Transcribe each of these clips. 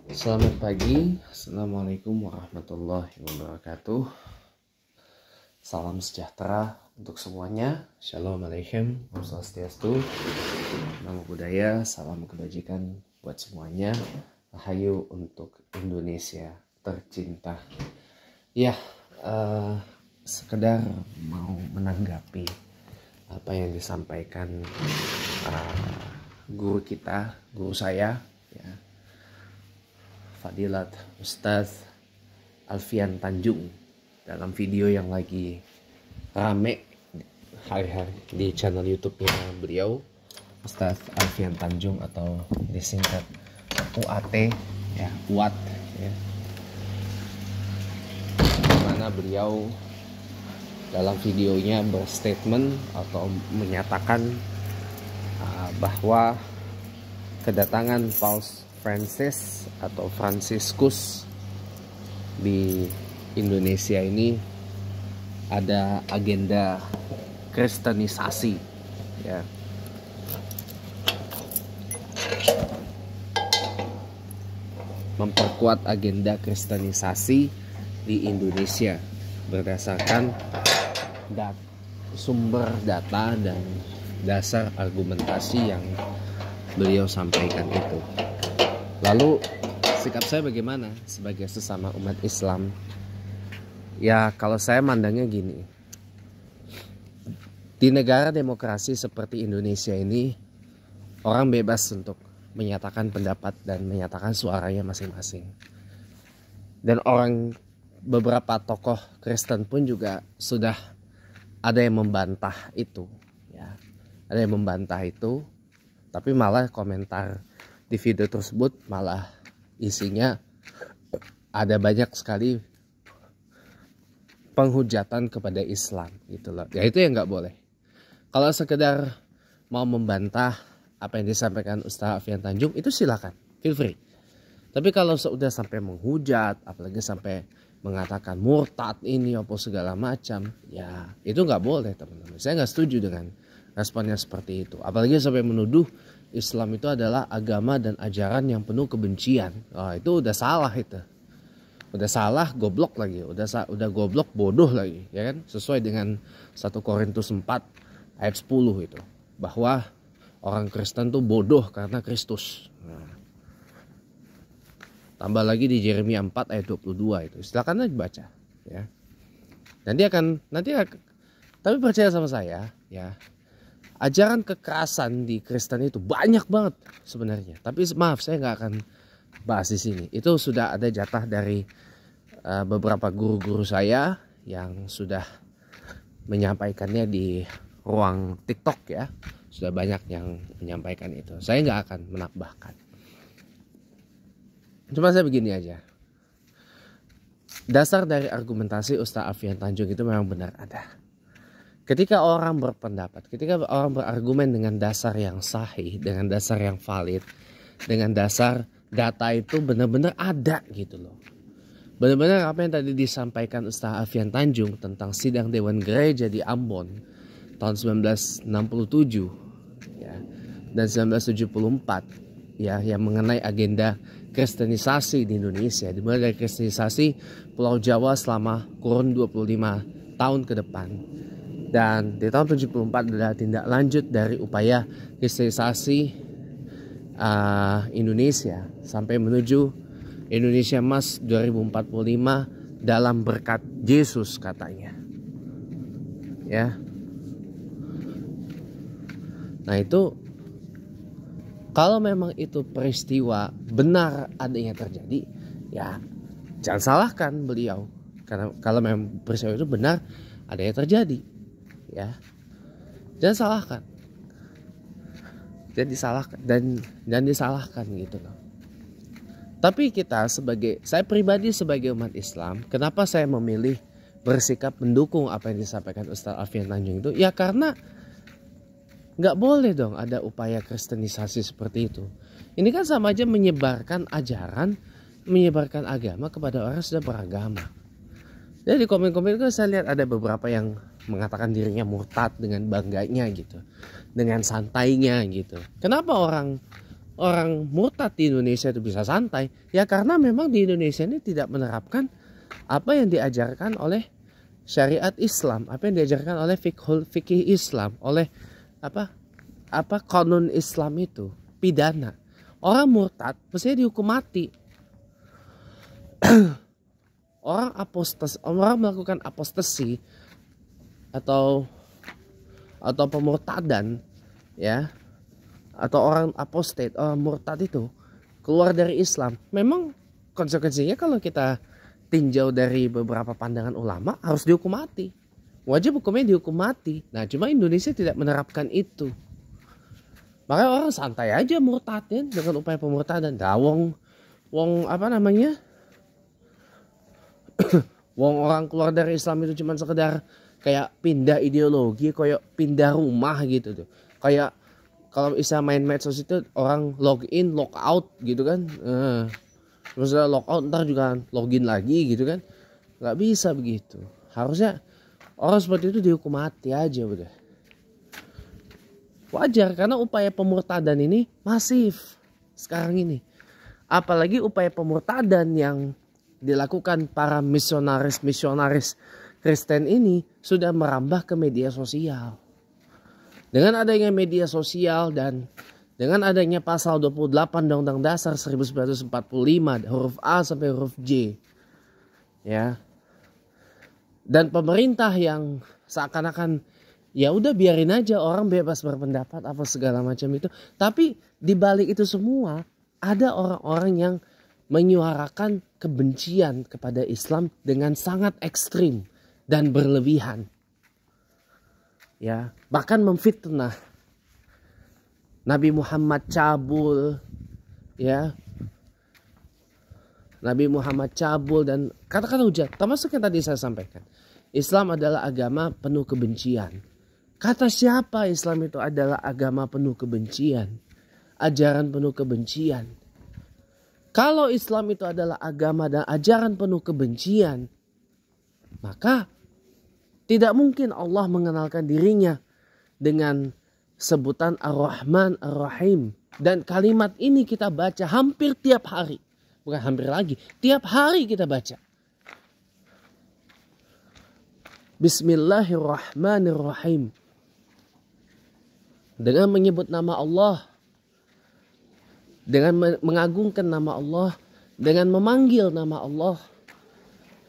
Selamat pagi, Assalamualaikum warahmatullahi wabarakatuh. Salam sejahtera untuk semuanya. Shalom alaikum, Om Swastiastu, Namo Buddhaya, salam kebajikan buat semuanya. Rahayu untuk Indonesia tercinta. Ya, sekedar mau menanggapi apa yang disampaikan guru saya, ya, Fadilat Ustadz Alfian Tanjung, dalam video yang lagi rame hari-hari di channel YouTube-nya beliau, Ustadz Alfian Tanjung atau disingkat UAT, ya, UAT, ya. Dimana beliau dalam videonya berstatement atau menyatakan bahwa kedatangan Paus Francis atau Franciscus di Indonesia ini ada agenda kristenisasi, ya. Memperkuat agenda kristenisasi di Indonesia berdasarkan sumber data dan dasar argumentasi yang beliau sampaikan itu. Lalu sikap saya bagaimana sebagai sesama umat Islam? Ya, kalau saya mandangnya gini. Di negara demokrasi seperti Indonesia ini, orang bebas untuk menyatakan pendapat dan menyatakan suaranya masing-masing. Dan beberapa tokoh Kristen pun juga sudah ada yang membantah itu, ya. Ada yang membantah itu, tapi malah komentar di video tersebut malah isinya ada banyak sekali penghujatan kepada Islam, gitu loh. Ya itu yang nggak boleh. Kalau sekedar mau membantah apa yang disampaikan Ustaz Alfian Tanjung, itu silakan, feel free. Tapi kalau sudah sampai menghujat, apalagi sampai mengatakan murtad ini apa segala macam, ya itu nggak boleh, teman-teman. Saya nggak setuju dengan responnya seperti itu. Apalagi sampai menuduh Islam itu adalah agama dan ajaran yang penuh kebencian. Oh, itu udah salah itu. Udah salah, goblok lagi. Udah goblok, bodoh lagi, ya kan? Sesuai dengan 1 Korintus 4 ayat 10 itu. Bahwa orang Kristen tuh bodoh karena Kristus. Nah, tambah lagi di Yeremia 4 ayat 22 itu. Silakan aja baca, ya. Dan dia akan tapi percaya sama saya, ya. Ajaran kekerasan di Kristen itu banyak banget sebenarnya. Tapi maaf, saya nggak akan bahas di sini. Itu sudah ada jatah dari beberapa guru-guru saya yang sudah menyampaikannya di ruang TikTok, ya. Sudah banyak yang menyampaikan itu. Saya nggak akan menambahkan. Cuma saya begini aja. Dasar dari argumentasi Ustaz Alfian Tanjung itu memang benar ada. Ketika orang berpendapat, ketika orang berargumen dengan dasar yang sahih, dengan dasar yang valid, dengan dasar data itu benar-benar ada gitu loh. Benar-benar apa yang tadi disampaikan Ustaz Alfian Tanjung tentang sidang Dewan Gereja di Ambon tahun 1967, ya, dan 1974, ya, yang mengenai agenda kristenisasi di Indonesia, dimulai dari kristenisasi Pulau Jawa selama kurun 25 tahun ke depan. Dan di tahun 74 adalah tindak lanjut dari upaya kristenisasi Indonesia sampai menuju Indonesia Emas 2045 dalam berkat Yesus, katanya, ya. Nah itu, kalau memang itu peristiwa benar adanya terjadi, ya jangan salahkan beliau. Karena kalau memang peristiwa itu benar adanya terjadi, ya jangan salahkan, dan disalahkan gitu loh. Tapi saya pribadi sebagai umat Islam, kenapa saya memilih bersikap mendukung apa yang disampaikan Ustaz Alfian Tanjung itu? Ya karena nggak boleh dong ada upaya kristenisasi seperti itu. Ini kan sama aja menyebarkan ajaran, menyebarkan agama kepada orang yang sudah beragama. Jadi di komen-komen itu saya lihat ada beberapa yang mengatakan dirinya murtad dengan bangganya gitu, dengan santainya gitu. Kenapa orang orang murtad di Indonesia itu bisa santai? Ya karena memang di Indonesia ini tidak menerapkan apa yang diajarkan oleh syariat Islam, apa yang diajarkan oleh fikih Islam, oleh apa kanun Islam itu, pidana. Orang murtad mestinya dihukum mati. Orang melakukan apostasi atau pemurtadan, ya, atau orang apostate, orang murtad itu keluar dari Islam. Memang konsekuensinya kalau kita tinjau dari beberapa pandangan ulama harus dihukum mati. Wajib hukumnya dihukum mati. Nah, cuma Indonesia tidak menerapkan itu. Makanya orang santai aja murtadin dengan upaya pemurtadan. Nah, wong apa namanya? Wong orang keluar dari Islam itu cuma sekedar kayak pindah ideologi, kayak pindah rumah gitu tuh. Kayak kalau bisa main medsos itu orang login, log out gitu kan. Terus log out ntar juga login lagi gitu kan. Gak bisa begitu. Harusnya orang seperti itu dihukum mati aja udah. Wajar karena upaya pemurtadan ini masif sekarang ini. Apalagi upaya pemurtadan yang dilakukan para misionaris Kristen ini sudah merambah ke media sosial. Dengan adanya media sosial dan dengan adanya pasal 28 Undang-Undang Dasar 1945 huruf A sampai huruf J, ya, dan pemerintah yang seakan-akan ya udah biarin aja orang bebas berpendapat apa segala macam itu, tapi di balik itu semua ada orang-orang yang menyuarakan kebencian kepada Islam dengan sangat ekstrim dan berlebihan. Ya, bahkan memfitnah Nabi Muhammad cabul, ya. Nabi Muhammad cabul dan kata-kata hujat, termasuk yang tadi saya sampaikan. Islam adalah agama penuh kebencian. Kata siapa Islam itu adalah agama penuh kebencian? Ajaran penuh kebencian. Kalau Islam itu adalah agama dan ajaran penuh kebencian, maka tidak mungkin Allah mengenalkan dirinya dengan sebutan Ar-Rahman Ar-Rahim. Dan kalimat ini kita baca hampir tiap hari. Bukan hampir lagi, tiap hari kita baca. Bismillahirrahmanirrahim. Dengan menyebut nama Allah, dengan mengagungkan nama Allah, dengan memanggil nama Allah,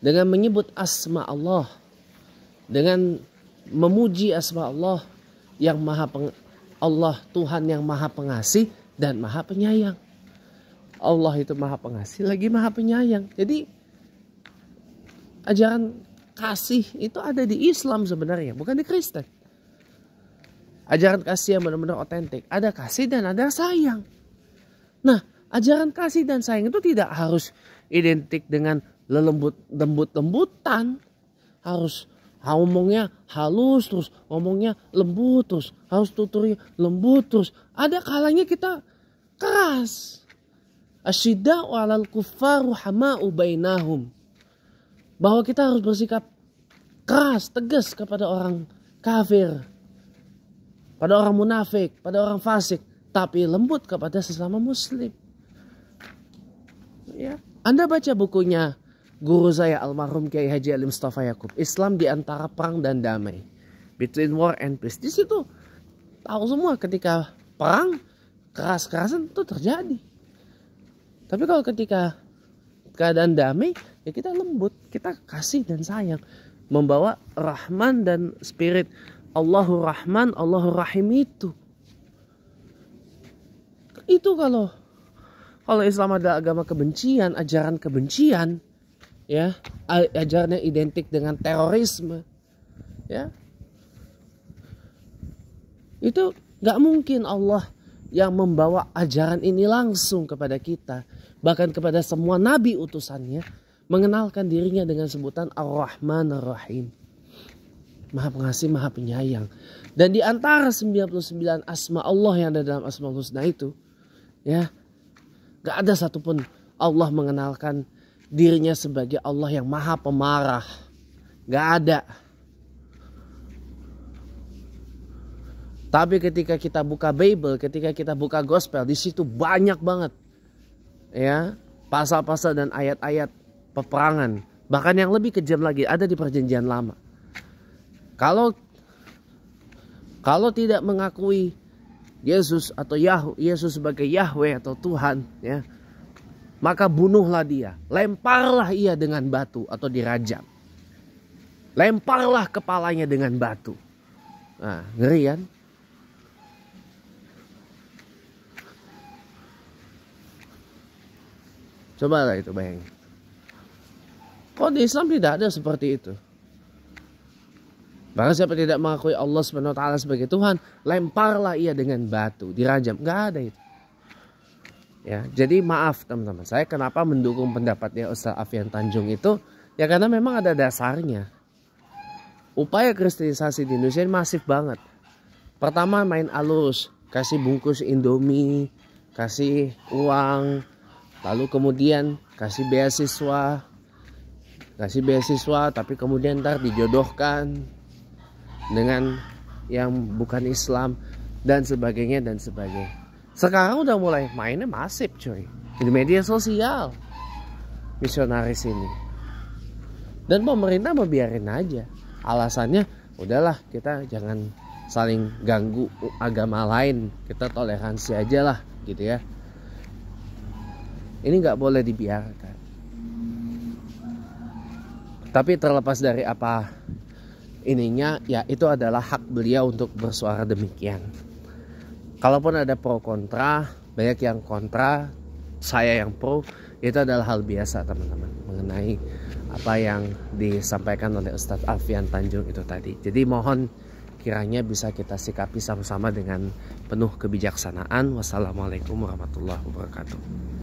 dengan menyebut asma Allah, dengan memuji asma Allah yang Allah Tuhan yang maha pengasih dan maha penyayang. Allah itu maha pengasih lagi maha penyayang. Jadi ajaran kasih itu ada di Islam sebenarnya, bukan di Kristen. Ajaran kasih yang benar-benar otentik. Ada kasih dan ada sayang. Nah, ajaran kasih dan sayang itu tidak harus identik dengan lembut-lembutan. Harus ngomongnya halus terus, ngomongnya lembut terus, harus tuturnya lembut terus. Ada kalanya kita keras. Asyidda'u 'alal kuffar ruhama'u bainahum. Bahwa kita harus bersikap keras, tegas kepada orang kafir, pada orang munafik, pada orang fasik, tapi lembut kepada sesama muslim. Ya, Anda baca bukunya guru saya almarhum Kiai Haji Ali Mustafa Yakub, Islam di antara perang dan damai, Between War and Peace. Di situ tahu semua ketika perang keras-kerasan itu terjadi. Tapi kalau ketika keadaan damai, ya kita lembut, kita kasih dan sayang, membawa Rahman dan spirit Allahur Rahman, Allahur Rahim itu. Itu kalau Islam adalah agama kebencian, ajaran kebencian, ya, ajarannya identik dengan terorisme, ya, itu nggak mungkin Allah yang membawa ajaran ini langsung kepada kita, bahkan kepada semua nabi utusannya, mengenalkan dirinya dengan sebutan Ar-Rahman Ar-Rahim, maha pengasih, maha penyayang. Dan di antara 99 asma Allah yang ada dalam Asmaul Husna itu, ya, gak ada satupun Allah mengenalkan dirinya sebagai Allah yang maha pemarah. Gak ada. Tapi ketika kita buka Bible, ketika kita buka Gospel, di situ banyak banget ya pasal-pasal dan ayat-ayat peperangan. Bahkan yang lebih kejam lagi ada di Perjanjian Lama. Kalau tidak mengakui Yesus atau Yesus sebagai Yahweh atau Tuhan, ya, maka bunuhlah dia, lemparlah ia dengan batu atau dirajam, lemparlah kepalanya dengan batu. Nah, ngeri kan? Cobalah itu bayangin. Kok di Islam tidak ada seperti itu? Bahkan siapa tidak mengakui Allah SWT sebagai Tuhan, lemparlah ia dengan batu, dirajam. Nggak ada itu. Ya, jadi maaf teman-teman, saya kenapa mendukung pendapatnya Ustaz Alfian Tanjung itu, ya karena memang ada dasarnya. Upaya kristenisasi di Indonesia ini masif banget. Pertama main alus, kasih bungkus Indomie, kasih uang, lalu kemudian kasih beasiswa tapi kemudian ntar dijodohkan dengan yang bukan Islam dan sebagainya. Sekarang udah mulai mainnya masif coy, di media sosial misionaris ini. Dan pemerintah mau biarin aja. Alasannya udahlah, kita jangan saling ganggu agama lain, kita toleransi aja lah gitu ya. Ini nggak boleh dibiarkan. Tapi terlepas dari apa ininya, ya itu adalah hak beliau untuk bersuara demikian. Kalaupun ada pro kontra, banyak yang kontra, saya yang pro, itu adalah hal biasa teman-teman, mengenai apa yang disampaikan oleh Ustadz Alfian Tanjung itu tadi. Jadi mohon kiranya bisa kita sikapi sama-sama dengan penuh kebijaksanaan. Wassalamualaikum warahmatullahi wabarakatuh.